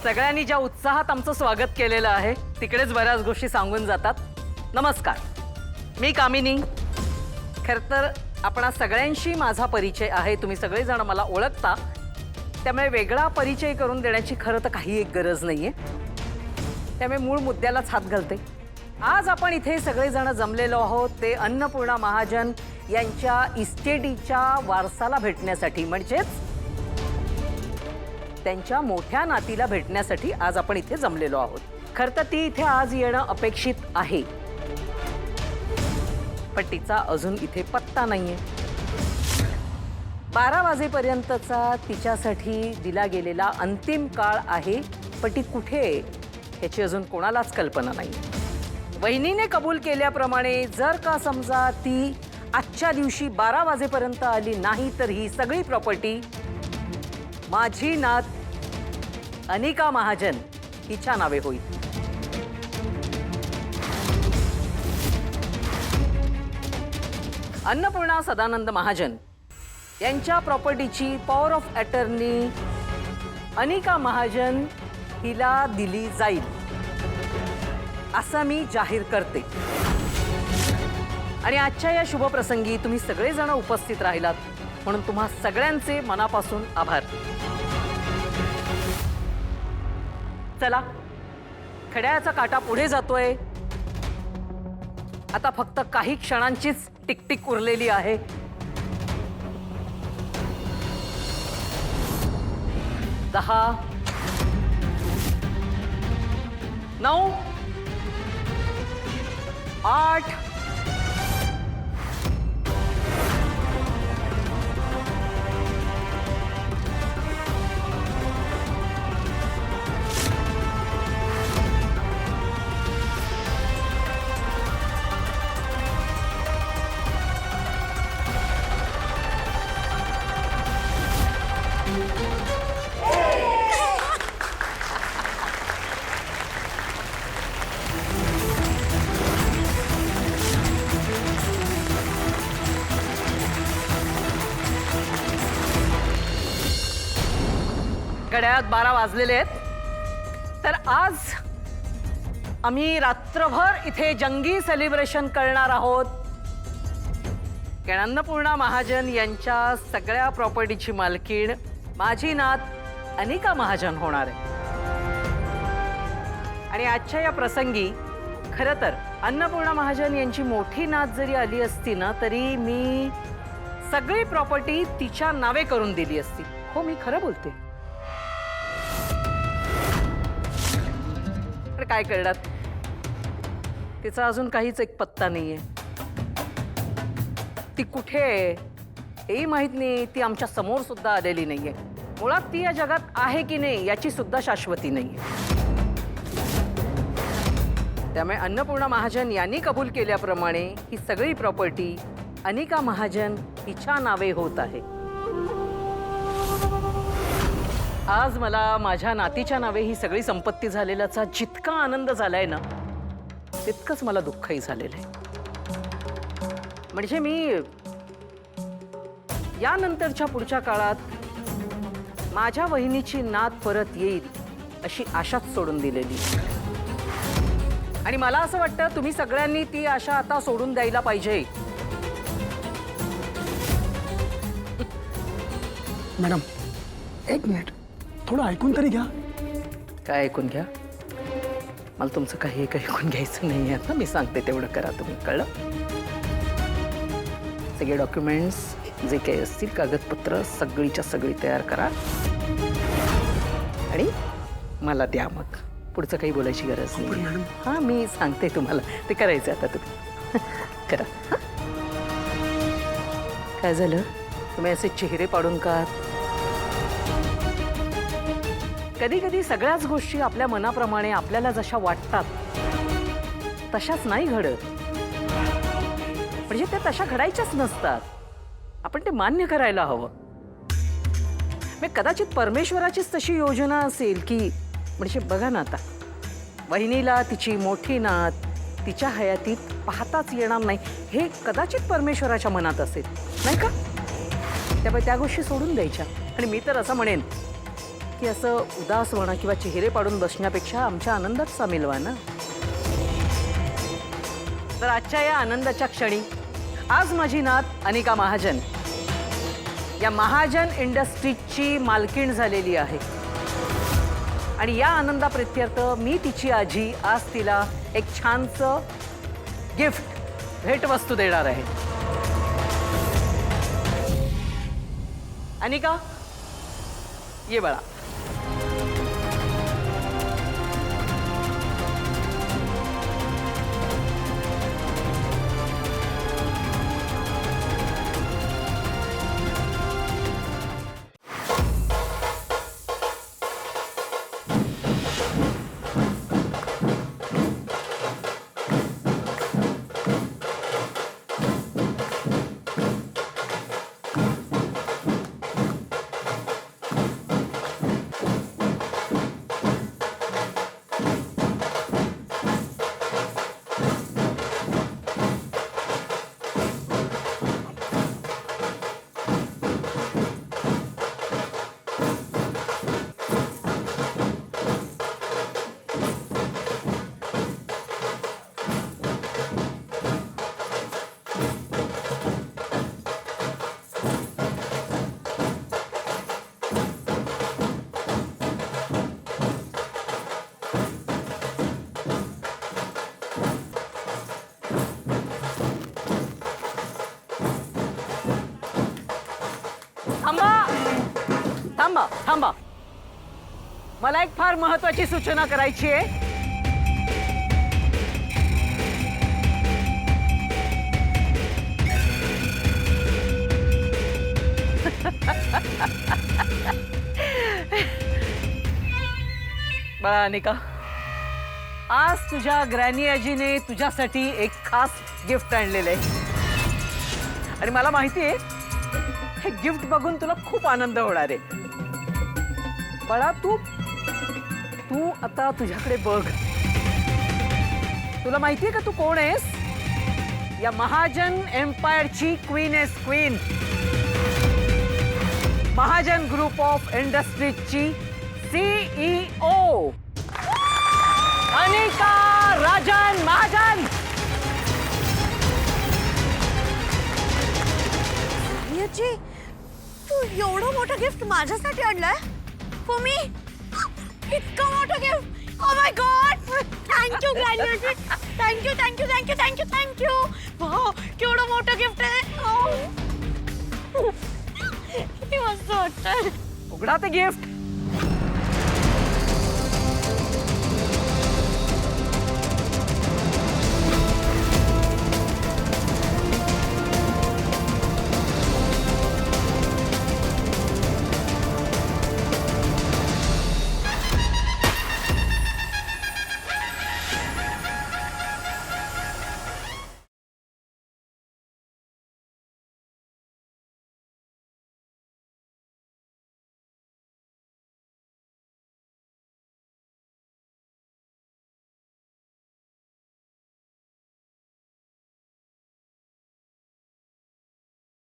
सगळ्यांनी ज्या उत्साहात आमचं स्वागत केलेलं आहे तिकडेच बऱ्याच गोष्टी सांगून जातात. नमस्कार, मी कामिनी. खरं तर आपणा सगळ्यांशी माझा परिचय आहे, तुम्ही सगळेजण मला ओळखता, त्यामुळे वेगळा परिचय करून देण्याची खरं तर काही एक गरज नाहीये. त्यामुळे मूळ मुद्द्यालाच हात घालते. आज आपण इथे सगळेजण जमलेलो आहोत ते अन्नपूर्णा महाजन यांच्या इस्टेटीच्या वारसाला भेटण्यासाठी, म्हणजेच त्यांच्या मोठ्या नातीला भेटण्यासाठी आज आपण इथे जमलेलो आहोत. खरं तर ती इथे आज येणं अपेक्षित आहे, पण तिचा अजून इथे पत्ता नाहीये. 12 वाजेपर्यंतचा तिच्यासाठी दिला गेलेला अंतिम काळ आहे, पण ती कुठे आहे याची अजून कोणालाच कल्पना नाही. वहिनीने कबूल केल्याप्रमाणे जर का समजा ती आजच्या दिवशी 12 वाजेपर्यंत आली नाही तर ही सगळी प्रॉपर्टी माझी नात अनिका महाजन हिच्या नावे होईल. अन्नपूर्णा सदानंद महाजन यांच्या प्रॉपर्टीची power of attorney Anika Mahajan हिला दिली जाईल असं मी जाहीर करते. आणि आजच्या या शुभप्रसंगी तुम्ही सगळेजण उपस्थित राहिलात म्हणून तुम्हा सगळ्यांचे मनापासून आभार. चला, खड्याचा काटा पुढे जातोय. आता फक्त काही क्षणांचीच टिकटिक उरलेली आहे. 10, 9, 8, घड्याळात 12 वाजलेले आहेत. तर आज आम्ही रात्रभर इथे जंगी सेलिब्रेशन करणार आहोत. कारण अन्नपूर्णा महाजन यांच्या सगळ्या प्रॉपर्टीची मालकीण माझी नात अनिका महाजन होणार आहे. आणि आजच्या या प्रसंगी खरं तर अन्नपूर्णा महाजन यांची मोठी नात जरी आली असती ना तरी मी सगळी प्रॉपर्टी तिच्या नावे करून दिली असती. हो, मी खरं बोलते. काय करणार, तिचा अजून काहीच एक पत्ता नाहीये. ती कुठे आहे हेही माहित नाही. ती आमच्या समोर सुद्धा आलेली नाहीये. मुळात ती या जगात आहे की नाही याची सुद्धा शाश्वती नाहीये. त्यामुळे अन्नपूर्णा महाजन यांनी कबूल केल्याप्रमाणे ही सगळी प्रॉपर्टी अनिका महाजन हिच्या नावे होत आहे. आज मला माझ्या नातीच्या नावे ही सगळी संपत्ती झालेल्याचा जितका आनंद झालाय ना तितकंच मला दुःखही झालेलं आहे. म्हणजे मी यानंतरच्या पुढच्या काळात माझ्या वहिनीची नात परत येईल अशी आशाच सोडून दिलेली. आणि मला असं वाटतं तुम्ही सगळ्यांनी ती आशा आता सोडून द्यायला पाहिजे. मॅडम, एक मिनिट, थोडं ऐकून तरी घ्या. काय ऐकून घ्या? मला तुमचं काही एक ऐकून घ्यायचं नाही आहे ना. मी सांगते तेवढं करा तुम्ही, कळलं? सगळे डॉक्युमेंट्स जे काही असतील कागदपत्र सगळीच्या सगळी तयार करा आणि मला द्या. मग पुढचं काही बोलायची गरज नाही. हां, मी सांगते तुम्हाला ते करायचं आता. तुम्ही करा. काय झालं? तुम्ही असे चेहरे पाडून का? कधी कधी सगळ्याच गोष्टी आपल्या मनाप्रमाणे आपल्याला जशा वाटतात तशाच नाही घडत. म्हणजे त्या तशा घडायच्याच नसतात. आपण ते मान्य करायला हवं. मग कदाचित परमेश्वराचीच तशी योजना असेल की, म्हणजे बघा ना, आता वहिनीला तिची मोठी नात तिच्या हयातीत पाहताच येणार नाही हे कदाचित परमेश्वराच्या मनात असेल, नाही का? त्यामुळे त्या गोष्टी सोडून द्यायच्या. आणि मी तर असं म्हणेन की असं उदास म्हणा किंवा चेहरे पाडून बसण्यापेक्षा आमच्या आनंदात सामील व्हा ना. तर आजच्या या आनंदाच्या क्षणी आज माझी नात अनिका महाजन या महाजन इंडस्ट्रीजची मालकीण झालेली आहे आणि या आनंदाप्रित्यर्थ मी तिची आजी आज तिला एक छानसं गिफ्ट भेटवस्तू देणार आहे. अनिका ये बाळा. थांबा थांबा, मला एक फार महत्वाची सूचना करायची आहे. बाळा अनिका, आज तुझ्या ग्रॅनी आजीने तुझ्यासाठी एक खास गिफ्ट आणलेलं आहे आणि मला माहिती आहे हे गिफ्ट बघून तुला खूप आनंद होणार आहे. बाळा तू आता तुझ्याकडे बघ. तुला माहितीये का तू कोण आहेस? या महाजन एम्पायरची क्वीन आहेस, क्वीन. महाजन ग्रुप ऑफ इंडस्ट्रीजची CEO अनिका राजन महाजन. आजी, तू एवढं मोठं गिफ्ट माझ्यासाठी आणलंय? For me? इतकं मोठं gift? Oh my God! Thank you grandy आजी. Thank you thank you thank you thank you thank you. Wow, केवढं मोठं गिफ्ट आहे. किती मस्त वाटतंय. उघडा ते गिफ्ट.